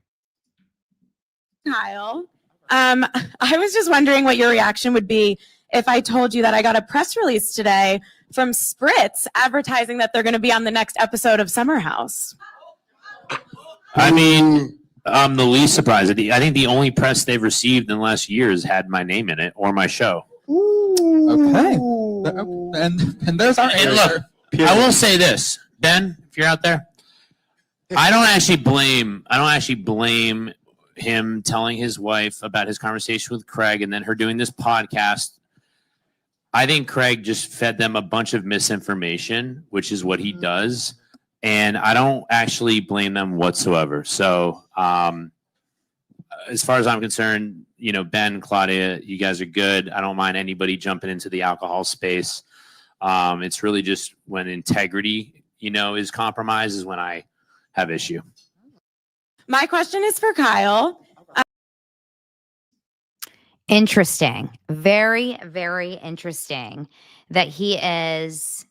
Kyle, I was just wondering what your reaction would be if I told you that I got a press release today from Spritz advertising that they're going to be on the next episode of Summer House. I mean, I'm the least surprised. I think the only press they've received in the last year has had my name in it or my show. Okay. And there's our And look, I will say this, Ben, if you're out there, I don't actually blame him telling his wife about his conversation with Craig and then her doing this podcast. I think Craig just fed them a bunch of misinformation, which is what he does. And I don't actually blame them whatsoever. So as far as I'm concerned, you know, Ben, Claudia, you guys are good. I don't mind anybody jumping into the alcohol space. It's really just when integrity, you know, is compromised is when I have issue. My question is for Kyle. Interesting. Very, very interesting that he is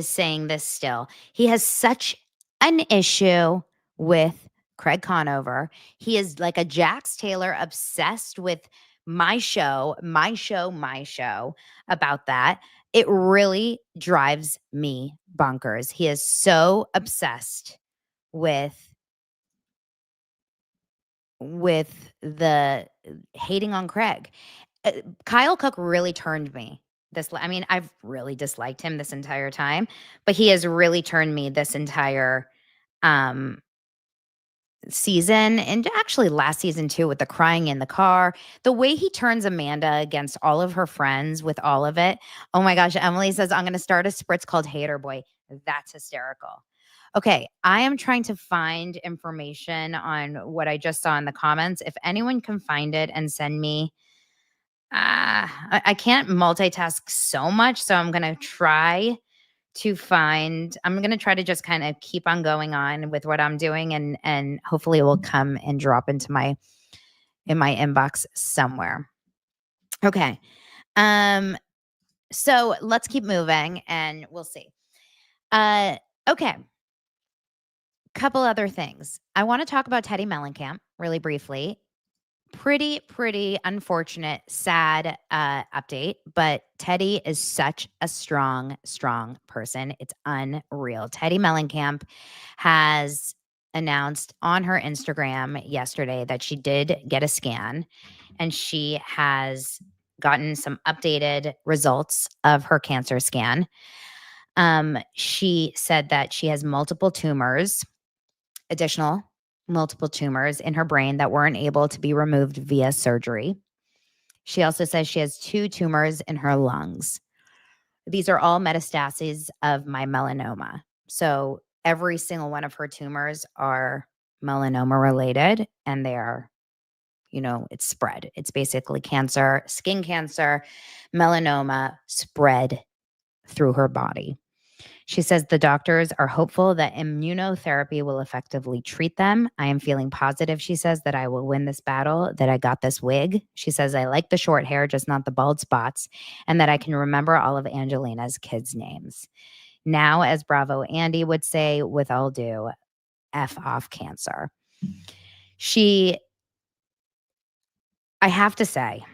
saying this still. He has such an issue with Craig Conover. He is like a Jax Taylor obsessed with my show about that. It really drives me bonkers. He is so obsessed with the hating on Craig. Kyle Cook really turned me. I've really disliked him this entire time, but he has really turned me this entire season, and actually last season too, with the crying in the car, the way he turns Amanda against all of her friends with all of it. Oh my gosh, Emily says, I'm going to start a spritz called Hater Boy. That's hysterical. Okay, I am trying to find information on what I just saw in the comments. If anyone can find it and send me, I can't multitask so much, so I'm going to try to just kind of keep on going on with what I'm doing, and hopefully it will come and drop into my inbox somewhere. Okay. So let's keep moving and we'll see. Okay. Couple other things. I want to talk about Teddi Mellencamp really briefly. pretty unfortunate, sad update, but Teddi is such a strong person. It's unreal. Teddi Mellencamp has announced on her Instagram yesterday that she did get a scan, and she has gotten some updated results of her cancer scan. She said that she has multiple tumors in her brain that weren't able to be removed via surgery. She also says she has 2 tumors in her lungs. These are all metastases of my melanoma. So every single one of her tumors are melanoma related, and they are, it's spread. It's basically cancer, skin cancer, melanoma spread through her body. She says the doctors are hopeful that immunotherapy will effectively treat them. I am feeling positive, she says, that I will win this battle, that I got this wig. She says, I like the short hair, just not the bald spots, and that I can remember all of Angelina's kids' names. Now, as Bravo Andy would say, with all due, F off cancer. I have to say,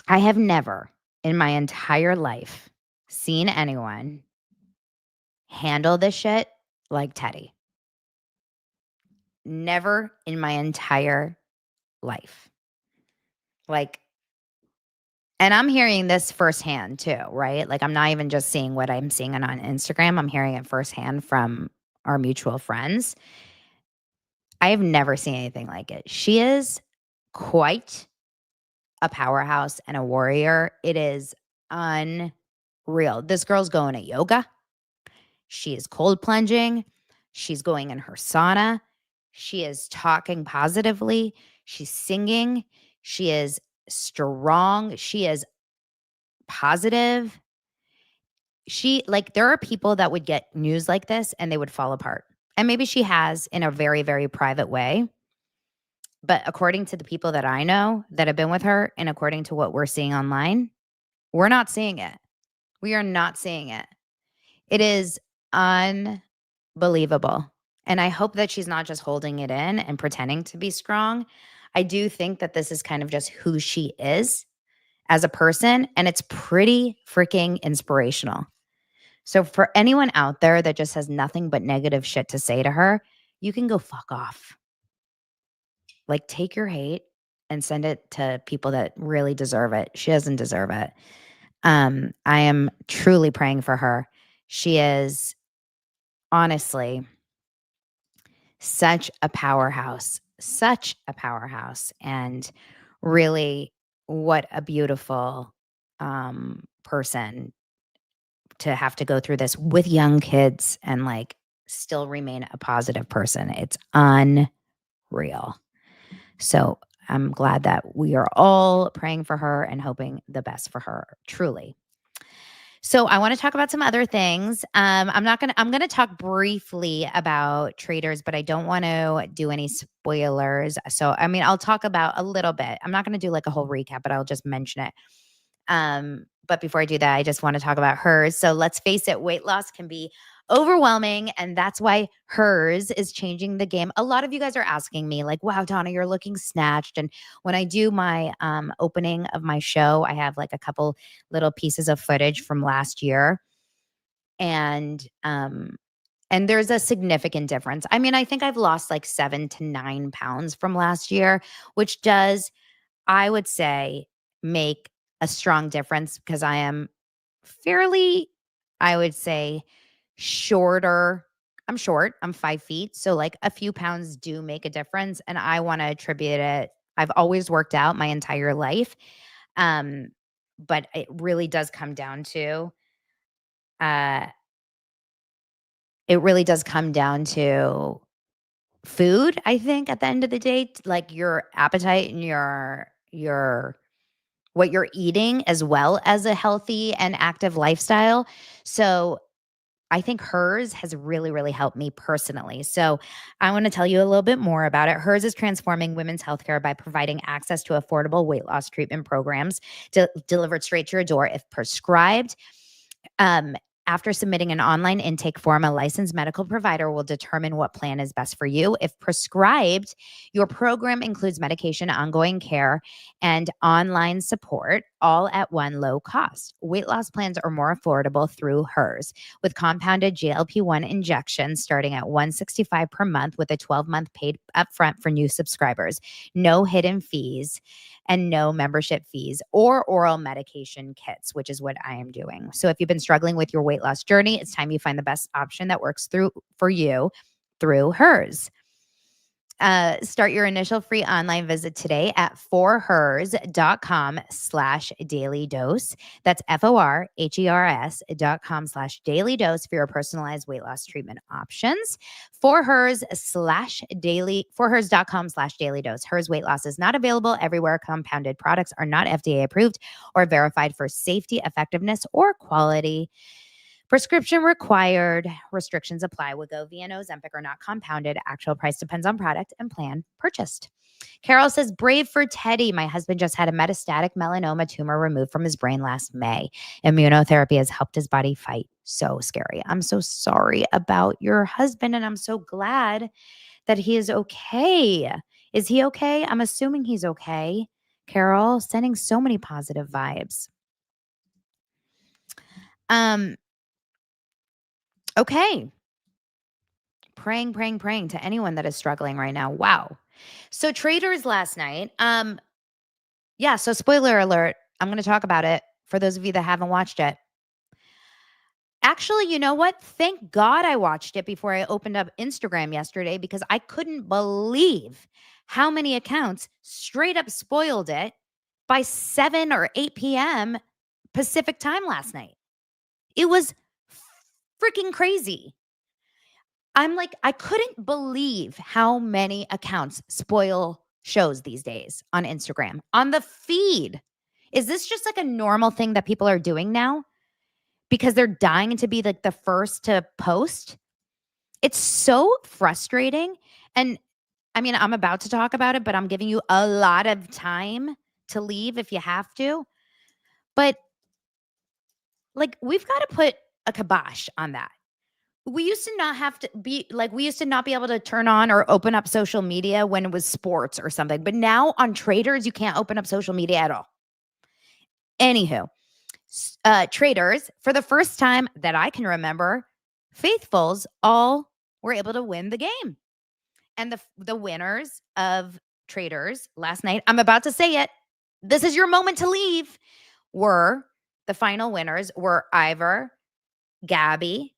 I have never in my entire life seen anyone handle this shit like Teddi. Never in my entire life. And I'm hearing this firsthand too, right? I'm not even just seeing what I'm seeing on Instagram. I'm hearing it firsthand from our mutual friends. I have never seen anything like it. She is quite a powerhouse and a warrior. It is unreal. This girl's going to yoga. She is cold plunging. She's going in her sauna. She is talking positively. She's singing. She is strong. She is positive. There are people that would get news like this and they would fall apart. And maybe she has in a very, very private way. But according to the people that I know that have been with her, and according to what we're seeing online, we're not seeing it. We are not seeing it. It is unbelievable. And I hope that she's not just holding it in and pretending to be strong. I do think that this is kind of just who she is as a person, and it's pretty freaking inspirational. So for anyone out there that just has nothing but negative shit to say to her, you can go fuck off. Take your hate and send it to people that really deserve it. She doesn't deserve it. I am truly praying for her. She is honestly such a powerhouse, and really what a beautiful person to have to go through this with young kids and still remain a positive person. It's unreal. So I'm glad that we are all praying for her and hoping the best for her, truly. So I want to talk about some other things. I'm going to talk briefly about Traitors, but I don't want to do any spoilers. So, I'll talk about a little bit. I'm not going to do a whole recap, but I'll just mention it. But before I do that, I just want to talk about hers. So let's face it, weight loss can be overwhelming, and that's why hers is changing the game. A lot of you guys are asking me wow, Donna, you're looking snatched. And when I do my opening of my show, I have a couple little pieces of footage from last year. And there's a significant difference. I think I've lost 7 to 9 pounds from last year, which does, I would say, make a strong difference because I am fairly, I would say, shorter. I'm short. I'm 5 feet. So a few pounds do make a difference. And I want to attribute it. I've always worked out my entire life. But it really does come down to, food, I think, at the end of the day, your appetite and your what you're eating, as well as a healthy and active lifestyle. So I think hers has really, really helped me personally. So I want to tell you a little bit more about it. Hers is transforming women's healthcare by providing access to affordable weight loss treatment programs delivered straight to your door if prescribed. After submitting an online intake form, a licensed medical provider will determine what plan is best for you. If prescribed, your program includes medication, ongoing care, and online support, all at one low cost. Weight loss plans are more affordable through hers, with compounded GLP-1 injections starting at $165 per month with a 12-month paid upfront for new subscribers. No hidden fees and no membership fees or oral medication kits, which is what I am doing. So if you've been struggling with your weight loss journey, it's time you find the best option that works for you through hers. Start your initial free online visit today at forhers.com/daily dose. That's FORHERS.com/daily dose for your personalized weight loss treatment options. Forhers.com/daily dose. Hers weight loss is not available everywhere. Compounded products are not FDA approved or verified for safety, effectiveness, or quality. Prescription required. Restrictions apply. Wegovy and Ozempic are not compounded. Actual price depends on product and plan purchased. Carol says, brave for Teddy. My husband just had a metastatic melanoma tumor removed from his brain last May. Immunotherapy has helped his body fight. So scary. I'm so sorry about your husband, and I'm so glad that he is okay. Is he okay? I'm assuming he's okay. Carol, sending so many positive vibes. Okay. Praying to anyone that is struggling right now. Wow. So Traitors last night. Yeah, so spoiler alert. I'm going to talk about it for those of you that haven't watched it. Actually, you know what? Thank God I watched it before I opened up Instagram yesterday, because I couldn't believe how many accounts straight up spoiled it by 7 or 8 p.m. Pacific time last night. It was freaking crazy. I'm like, I couldn't believe how many accounts spoil shows these days on Instagram, on the feed. Is this just like a normal thing that people are doing now because they're dying to be like the first to post? It's so frustrating. And I mean, I'm about to talk about it, but I'm giving you a lot of time to leave if you have to. But like, we've got to put a kibosh on that. We used to not have to be like, we used to not be able to turn on or open up social media when it was sports or something. But now on Traitors, you can't open up social media at all. Anywho, Traitors, for the first time that I can remember, faithfuls all were able to win the game. And the winners of Traitors last night, I'm about to say it, this is your moment to leave, the final winners were Ivor, Gabby,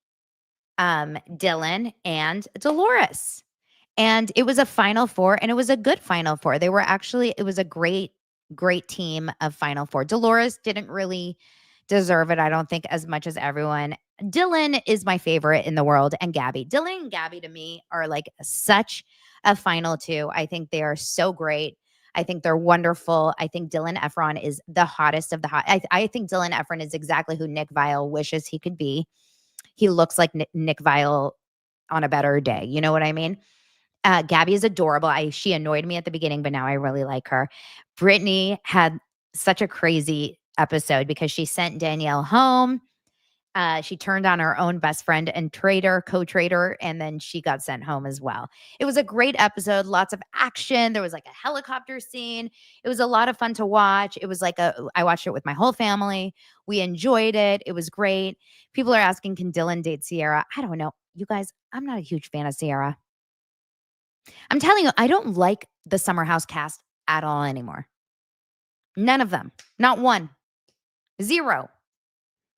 Dylan, and Dolores. And it was a Final Four, and it was a good Final Four. It was a great team of Final Four. Dolores didn't really deserve it, I don't think, as much as everyone. Dylan is my favorite in the world, and Gabby. Dylan and Gabby to me are like such a final two. I think they are so great. I think they're wonderful. I think Dylan Efron is the hottest of the hot. I think Dylan Efron is exactly who Nick Viall wishes he could be. He looks like Nick Viall on a better day. You know what I mean? Gabby is adorable. She annoyed me at the beginning, but now I really like her. Brittany had such a crazy episode because she sent Danielle home. She turned on her own best friend and co-traitor, and then she got sent home as well. It was a great episode, lots of action. There was like a helicopter scene. It was a lot of fun to watch. It was like I watched it with my whole family. We enjoyed it. It was great. People are asking, can Dylan date Sierra? I don't know. You guys, I'm not a huge fan of Sierra. I'm telling you, I don't like the Summer House cast at all anymore. None of them. Not one. Zero.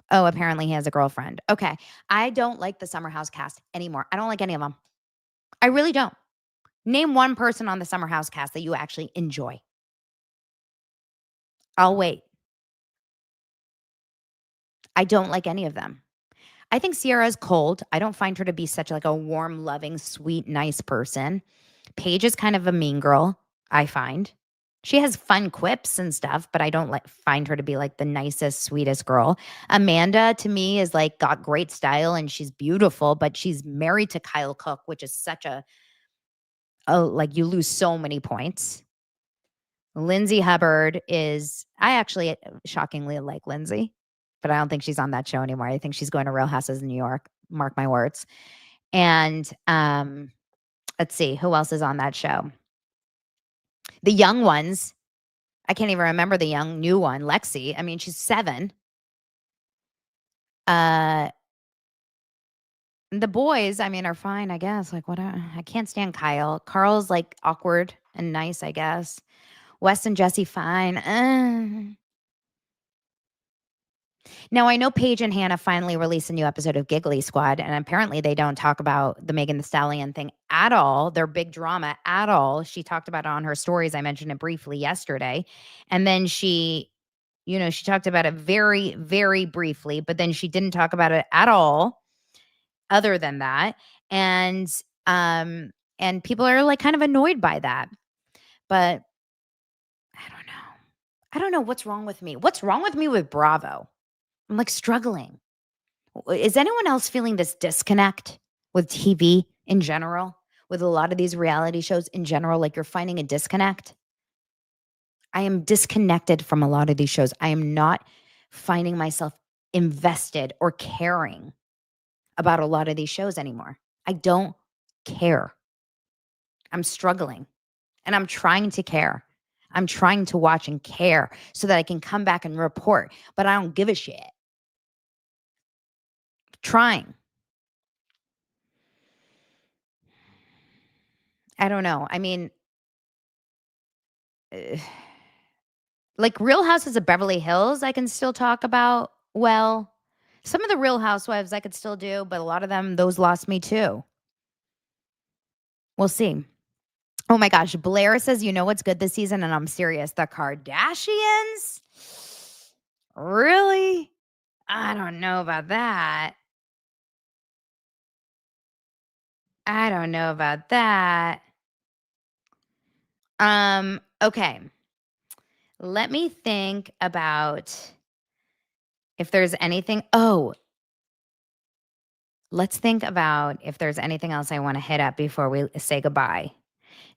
Oh, apparently he has a girlfriend. Okay. I don't like the Summer House cast anymore. I don't like any of them. I really don't. Name one person on the Summer House cast that you actually enjoy. I'll wait. I don't like any of them. I think Sierra's cold. I don't find her to be such like a warm, loving, sweet, nice person. Paige is kind of a mean girl, I find. She has fun quips and stuff, but I don't find her to be like the nicest, sweetest girl. Amanda, to me, is like got great style and she's beautiful, but she's married to Kyle Cook, which is such like you lose so many points. Lindsay Hubbard I actually shockingly like Lindsay, but I don't think she's on that show anymore. I think she's going to Real Houses in New York. Mark my words. And let's see, who else is on that show? The young ones. I can't even remember the new one, Lexi. I mean, she's 7. The boys, I mean, are fine, I guess. Like, what? I can't stand Kyle. Carl's like awkward and nice, I guess. Wes and Jesse, fine. Now, I know Paige and Hannah finally released a new episode of Giggly Squad, and apparently they don't talk about the Megan Thee Stallion thing at all, their big drama at all. She talked about it on her stories. I mentioned it briefly yesterday. And then she talked about it very, very briefly, but then she didn't talk about it at all other than that. And people are like kind of annoyed by that. But I don't know what's wrong with me. What's wrong with me with Bravo? I'm like struggling. Is anyone else feeling this disconnect with TV in general? With a lot of these reality shows in general, like you're finding a disconnect? I am disconnected from a lot of these shows. I am not finding myself invested or caring about a lot of these shows anymore. I don't care. I'm struggling and I'm trying to care. I'm trying to watch and care so that I can come back and report, but I don't give a shit. Trying. I don't know. I mean, like Real Houses of Beverly Hills, I can still talk about. Well, some of the Real Housewives I could still do, but a lot of them, those lost me too. We'll see. Oh my gosh. Blair says, you know what's good this season? And I'm serious. The Kardashians? Really? I don't know about that. I don't know about that. Okay. Let me think about if there's anything. Oh, let's think about if there's anything else I want to hit up before we say goodbye.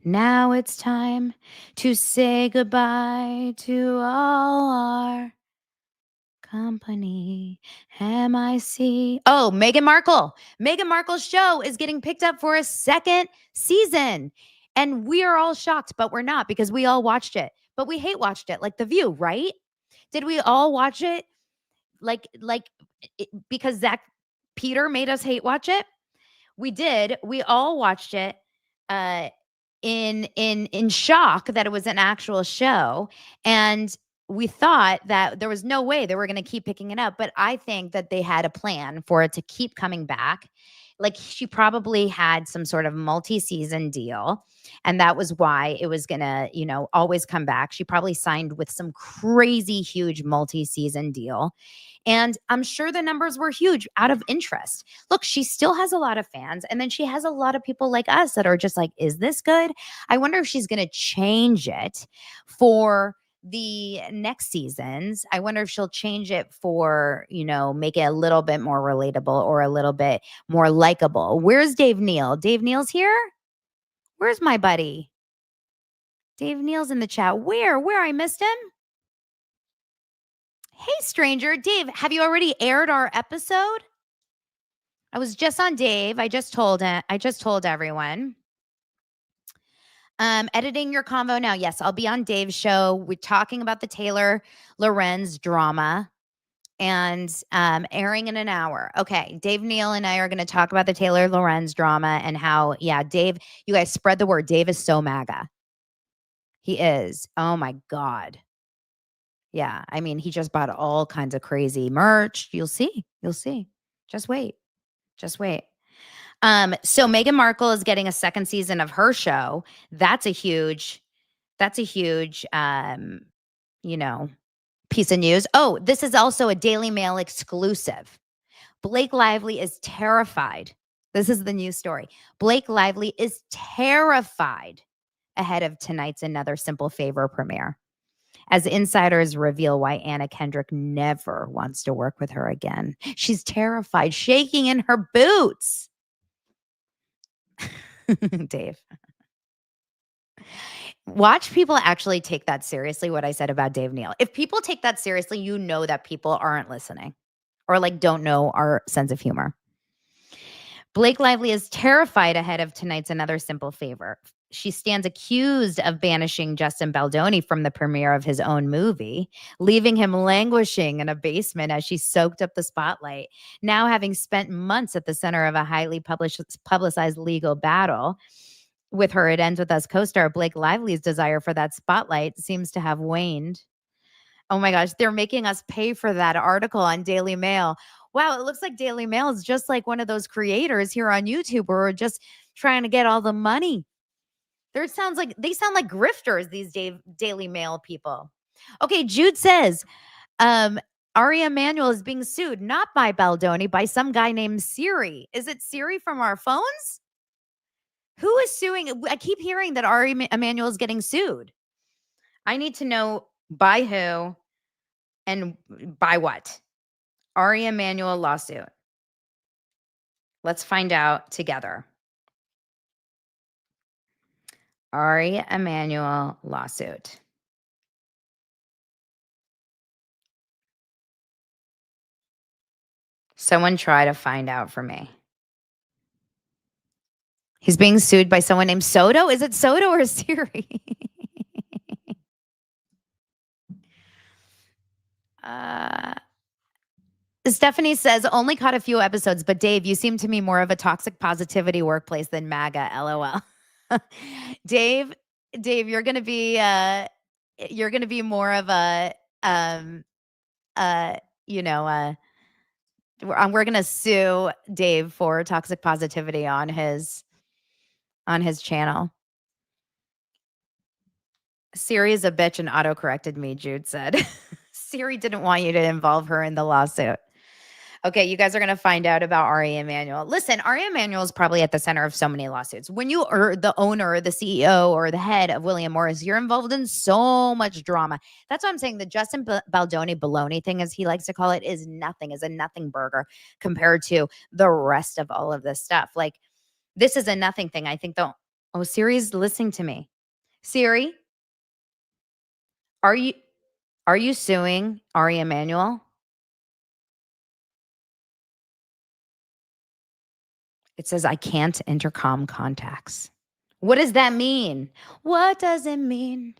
Now it's time to say goodbye to all our company. MIC. Oh, Meghan Markle. Meghan Markle's show is getting picked up for a 2nd season. And we are all shocked, but we're not because we all watched it. But we hate watched it, like The View, right? Did we all watch it? Because Zach Peter made us hate watch it? We did. We all watched it in shock that it was an actual show. And we thought that there was no way they were going to keep picking it up. But I think that they had a plan for it to keep coming back. Like she probably had some sort of multi-season deal. And that was why it was going to, always come back. She probably signed with some crazy, huge multi-season deal. And I'm sure the numbers were huge out of interest. Look, she still has a lot of fans. And then she has a lot of people like us that are just like, is this good? I wonder if she's going to change it for the next seasons. I wonder if she'll change it for, make it a little bit more relatable or a little bit more likable. Where's Dave Neal? Dave Neal's here? Where's my buddy? Dave Neal's in the chat. Where? I missed him? Hey, stranger. Dave, have you already aired our episode? I was just on Dave. I just told everyone. Editing your convo now. Yes, I'll be on Dave's show. We're talking about the Taylor Lorenz drama and airing in an hour. Okay, Dave Neal and I are going to talk about the Taylor Lorenz drama and how, Dave, you guys spread the word. Dave is so MAGA. He is. Oh my God. Yeah, I mean, he just bought all kinds of crazy merch. You'll see. Just wait. So Meghan Markle is getting a 2nd season of her show. That's a huge, piece of news. Oh, this is also a Daily Mail exclusive. Blake Lively is terrified. This is the news story. Blake Lively is terrified ahead of tonight's Another Simple Favor premiere, as insiders reveal why Anna Kendrick never wants to work with her again. She's terrified, shaking in her boots. Dave. Watch people actually take that seriously, what I said about Dave Neal. If people take that seriously, you know that people aren't listening or like don't know our sense of humor. Blake Lively is terrified ahead of tonight's Another Simple Favor. She stands accused of banishing Justin Baldoni from the premiere of his own movie, leaving him languishing in a basement as she soaked up the spotlight. Now, having spent months at the center of a highly publicized legal battle, with her It Ends With Us co-star Blake Lively's desire for that spotlight seems to have waned. Oh my gosh, they're making us pay for that article on Daily Mail. Wow, it looks like Daily Mail is just like one of those creators here on YouTube who are just trying to get all the money. They sound like grifters, these Daily Mail people. Okay, Jude says, Ari Emanuel is being sued, not by Baldoni, by some guy named Siri. Is it Siri from our phones? Who is suing? I keep hearing that Ari Emanuel is getting sued. I need to know by who and by what. Ari Emanuel lawsuit. Let's find out together. Ari Emanuel lawsuit. Someone try to find out for me. He's being sued by someone named Soto. Is it Soto or Siri? Stephanie says, only caught a few episodes, but Dave, you seem to me more of a toxic positivity workplace than MAGA, LOL. Dave, you're gonna be more of a we're gonna sue Dave for toxic positivity on his channel. Siri is a bitch and auto-corrected me, Jude said. Siri didn't want you to involve her in the lawsuit. Okay, you guys are going to find out about Ari Emanuel. Listen, Ari Emanuel is probably at the center of so many lawsuits. When you are the owner, or the CEO, or the head of William Morris, you're involved in so much drama. That's why I'm saying the Justin Baldoni baloney thing, as he likes to call it, is a nothing burger compared to the rest of all of this stuff. Like, this is a nothing thing. I think Siri's listening to me. Siri, are you suing Ari Emanuel? It says, I can't intercom contacts. What does that mean? What does it mean?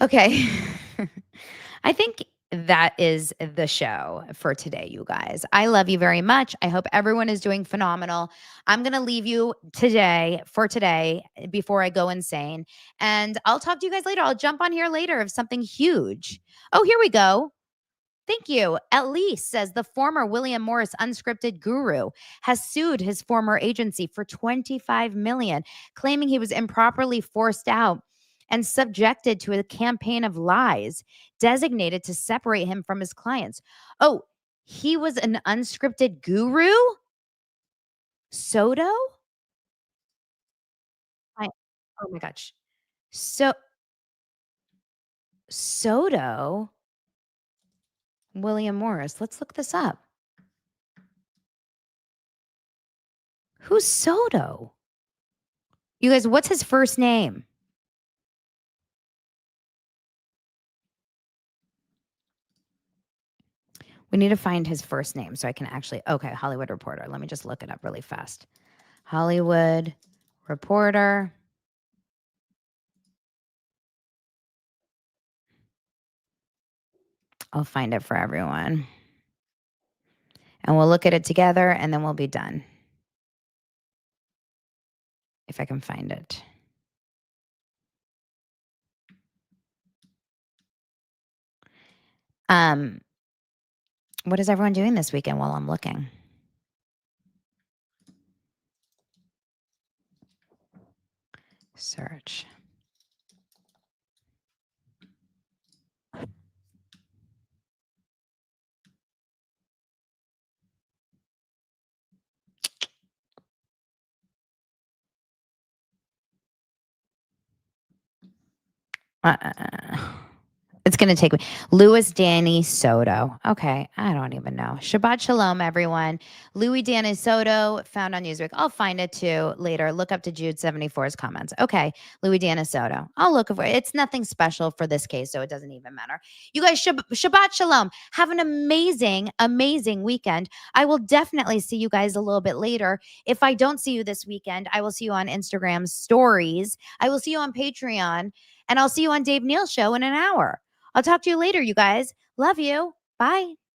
Okay. I think that is the show for today, you guys. I love you very much. I hope everyone is doing phenomenal. I'm going to leave you for today before I go insane. And I'll talk to you guys later. I'll jump on here later of something huge. Oh, here we go. Thank you. Elise says the former William Morris unscripted guru has sued his former agency for $25 million, claiming he was improperly forced out and subjected to a campaign of lies designated to separate him from his clients. Oh, he was an unscripted guru? Soto? Oh my gosh. Soto? William Morris. Let's look this up. Who's Soto? You guys, what's his first name? We need to find his first name so I can actually, okay, Hollywood Reporter. Let me just look it up really fast. Hollywood Reporter. I'll find it for everyone. And we'll look at it together and then we'll be done. If I can find it. What is everyone doing this weekend while I'm looking? Search. It's going to take me. Louis Danny Soto. Okay. I don't even know. Shabbat Shalom, everyone. Louis Danny Soto, found on Newsweek. I'll find it too later. Look up to Jude 74's comments. Okay. Louis Danny Soto. I'll look for it. It's nothing special for this case, so it doesn't even matter. You guys, Shabbat Shalom. Have an amazing, amazing weekend. I will definitely see you guys a little bit later. If I don't see you this weekend, I will see you on Instagram stories. I will see you on Patreon, and I'll see you on Dave Neal's show in an hour. I'll talk to you later, you guys. Love you. Bye.